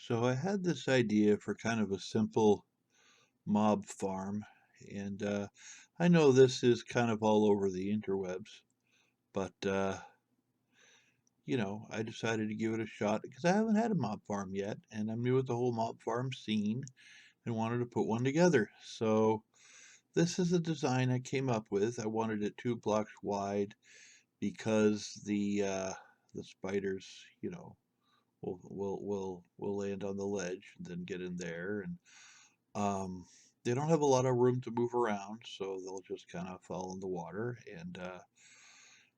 So I had this idea for kind of a simple mob farm, and I know this is kind of all over the interwebs, but I decided to give it a shot because I haven't had a mob farm yet, and I'm new at the whole mob farm scene and wanted to put one together. So this is a design I came up with. I wanted it 2 blocks wide because the spiders, will land on the ledge and then get in there and Um, they don't have a lot of room to move around, so they'll just kind of fall in the water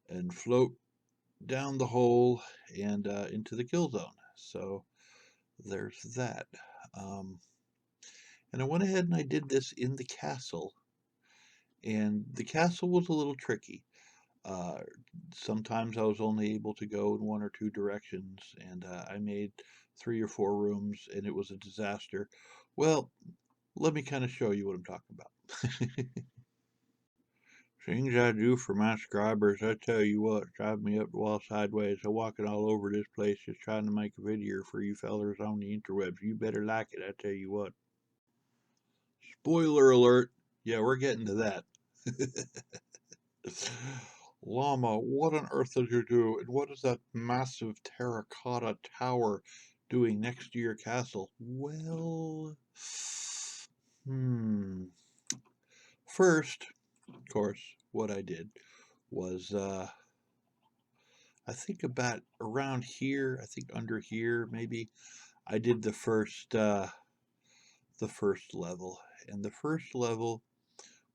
and float down the hole and into the kill zone. So there's that. Um, and I went ahead and I did this in the castle, and the castle was a little tricky. Uh, Sometimes I was only able to go in one or two directions, and I made 3 or 4 rooms, and it was a disaster. Well, let me kind of show you what I'm talking about. Things I do for my subscribers, I tell you what, drive me up the wall sideways. I'm walking all over this place just trying to make a video for you fellers on the interwebs. You better like it, I tell you what. Spoiler alert. Yeah, we're getting to that. Llama, what on earth did you do? And what is that massive terracotta tower doing next to your castle? Well, hmm. First, of course, what I did was I think about around here, I think under here maybe, I did the first level. And the first level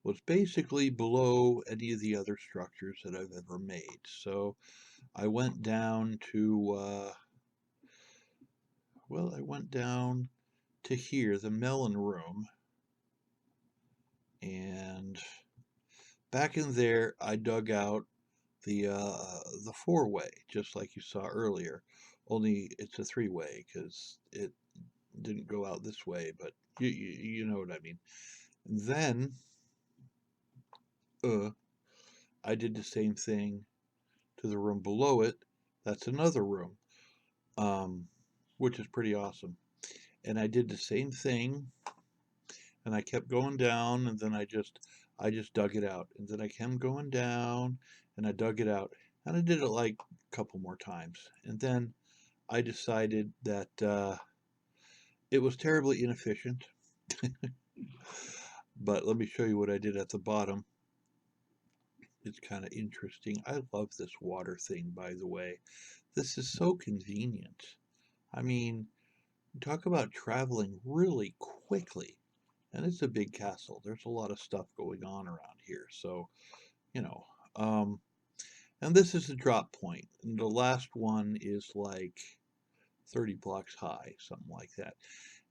was basically below any of the other structures that I've ever made. So I went down to I went down to here, the melon room, and back in there I dug out the four-way, just like you saw earlier. Only it's a three-way because it didn't go out this way, but you know what I mean. And then uh, I did the same thing to the room below it. That's another room, um, which is pretty awesome. And I did the same thing, and I kept going down, and then I just dug it out, and then I kept going down, and I dug it out, and I did it like a couple more times, and then I decided that it was terribly inefficient. But let me show you what I did at the bottom. It's kind of interesting. I love this water thing, by the way. This is so convenient. I mean, talk about traveling really quickly. And it's a big castle. There's a lot of stuff going on around here. So, you know, um, and this is the drop point. And the last one is like 30 blocks high, something like that.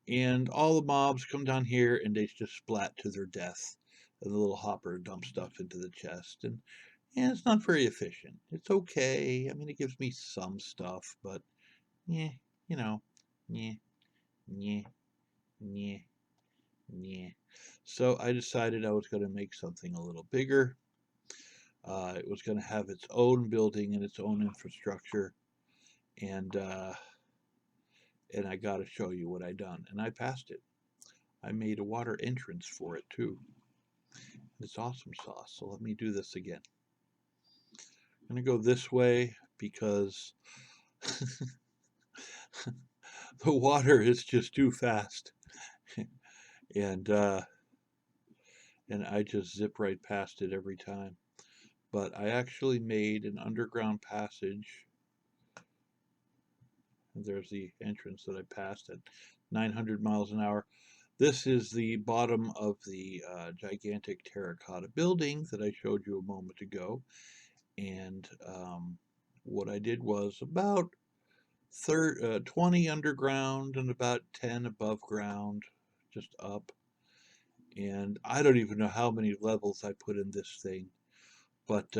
And all the mobs come down here and they just splat to their death. And the little hopper dumps stuff into the chest. And it's not very efficient. It's okay. I mean, it gives me some stuff, but yeah, you know, yeah, yeah, yeah, yeah. So I decided I was going to make something a little bigger. It was going to have its own building and its own infrastructure, and uh, and I got to show you what I done. And I passed it. I made a water entrance for it too. It's awesome sauce. So let me do this again. I'm going to go this way because the water is just too fast. and and I just zip right past it every time. But I actually made an underground passage. And there's the entrance that I passed at 900 miles an hour. This is the bottom of the gigantic terracotta building that I showed you a moment ago. And what I did was about 20 underground and about 10 above ground, just up. And I don't even know how many levels I put in this thing, but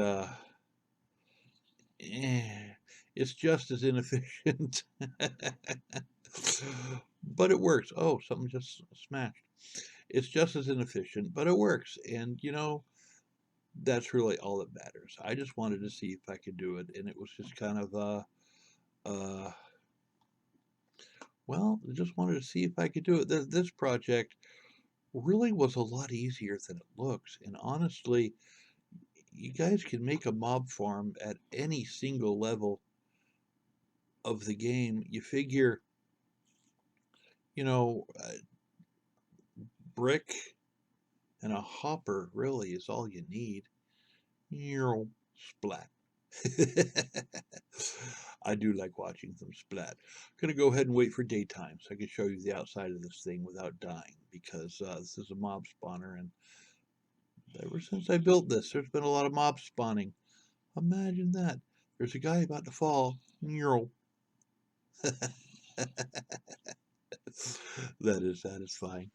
it's just as inefficient. But it works. Oh, something just smashed. It's just as inefficient, but it works. And that's really all that matters. I just wanted to see if I could do it, and it was just kind of Well, I just wanted to see if I could do it. This project really was a lot easier than it looks. And honestly, you guys can make a mob farm at any single level of the game. You figure, you know, brick and a hopper really is all you need. Splat. I do like watching them splat. I'm gonna go ahead and wait for daytime so I can show you the outside of this thing without dying, because this is a mob spawner, and ever since I built this, there's been a lot of mob spawning. Imagine that. There's a guy about to fall. That is satisfying.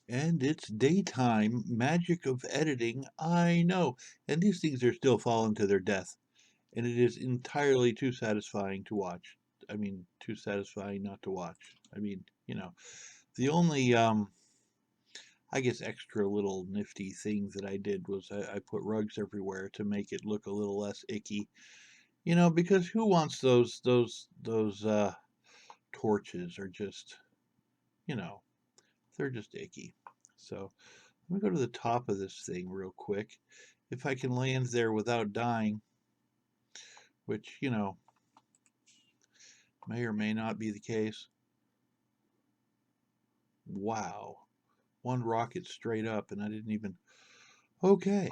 And it's daytime. Magic of editing. I know. And these things are still falling to their death. And it is entirely too satisfying to watch. I mean, too satisfying not to watch. I mean, the only, I guess, extra little nifty thing that I did was I put rugs everywhere to make it look a little less icky. Because who wants those torches are just, you know, they're just icky. So let me go to the top of this thing real quick. If I can land there without dying, which, may or may not be the case. Wow. One rocket straight up, and I didn't even... Okay.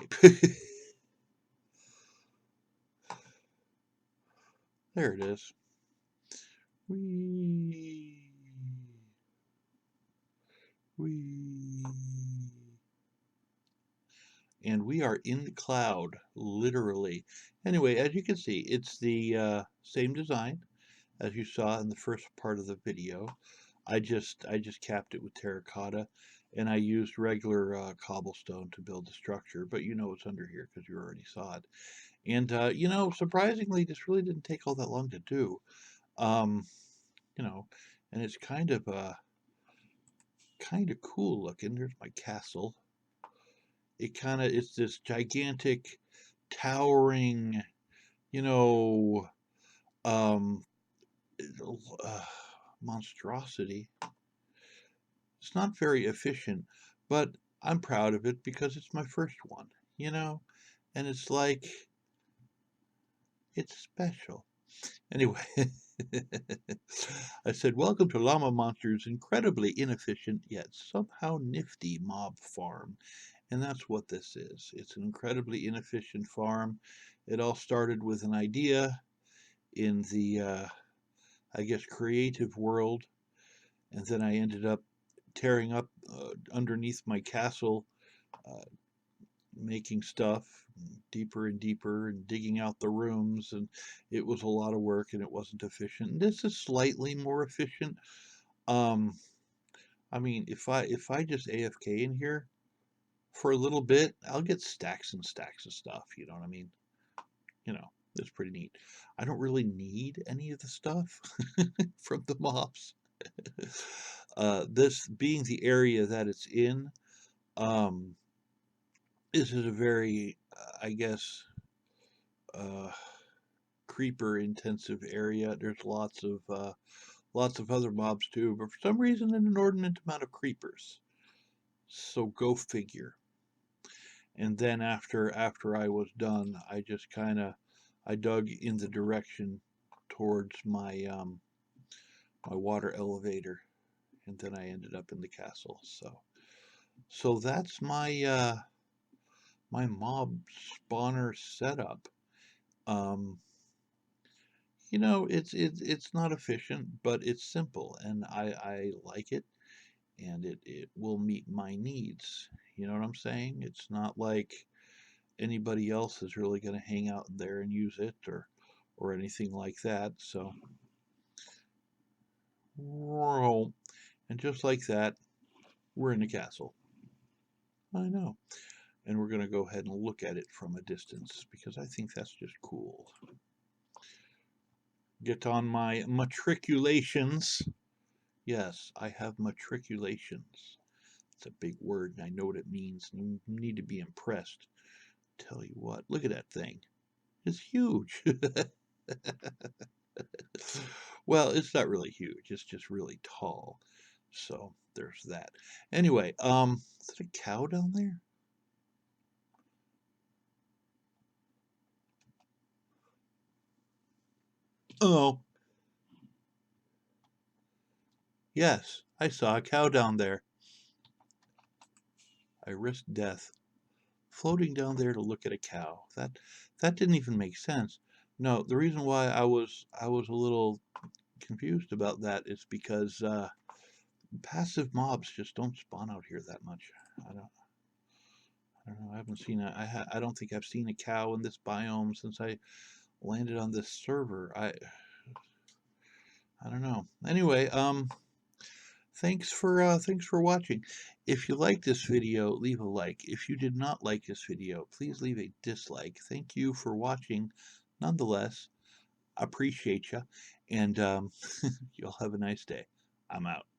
There it is. Whee. Whee. And we are in the cloud, literally. Anyway, as you can see, it's the same design as you saw in the first part of the video. I just capped it with terracotta, and I used regular cobblestone to build the structure, but you know it's under here because you already saw it. And surprisingly, this really didn't take all that long to do. Um, you know, and it's kind of cool looking. There's my castle. It's this gigantic, towering, you know, um, uh, monstrosity. It's not very efficient, but I'm proud of it because it's my first one, and it's like, it's special. Anyway, I said, welcome to Llama Monster's incredibly inefficient yet somehow nifty mob farm. And that's what this is. It's an incredibly inefficient farm. It all started with an idea in the, I guess, creative world. And then I ended up tearing up underneath my castle, uh, making stuff deeper and deeper and digging out the rooms, and it was a lot of work and it wasn't efficient. And this is slightly more efficient. um I mean, if I just AFK in here for a little bit, I'll get stacks and stacks of stuff, you know what I mean? It's pretty neat. I don't really need any of the stuff from the mobs. This being the area that it's in, um this is a very, I guess, uh creeper intensive area. There's lots of other mobs too, but for some reason an inordinate amount of creepers. So go figure. And then after I was done, I just kind of I dug in the direction towards my water elevator, and then I ended up in the castle. So that's my mob spawner setup. Um, it's not efficient, but it's simple, and I like it, and it will meet my needs. You know what I'm saying? It's not like anybody else is really going to hang out there and use it, or anything like that. So, and just like that, we're in the castle. I know. And we're going to go ahead and look at it from a distance because I think that's just cool. Get on my matriculations. Yes, I have matriculations. It's a big word, and I know what it means. You need to be impressed. Tell you what, look at that thing. It's huge. Well, it's not really huge. It's just really tall. So there's that. Anyway, is it a cow down there? Oh, yes, I saw a cow down there. I risked death floating down there to look at a cow. That didn't even make sense. No, the reason why I was a little confused about that is because passive mobs just don't spawn out here that much. I don't I don't know. I haven't seen I don't think I've seen a cow in this biome since I landed on this server. I don't know. Anyway, thanks for watching. If you like this video, leave a like. If you did not like this video, please leave a dislike. Thank you for watching. Nonetheless, appreciate you, and you'll have a nice day. I'm out.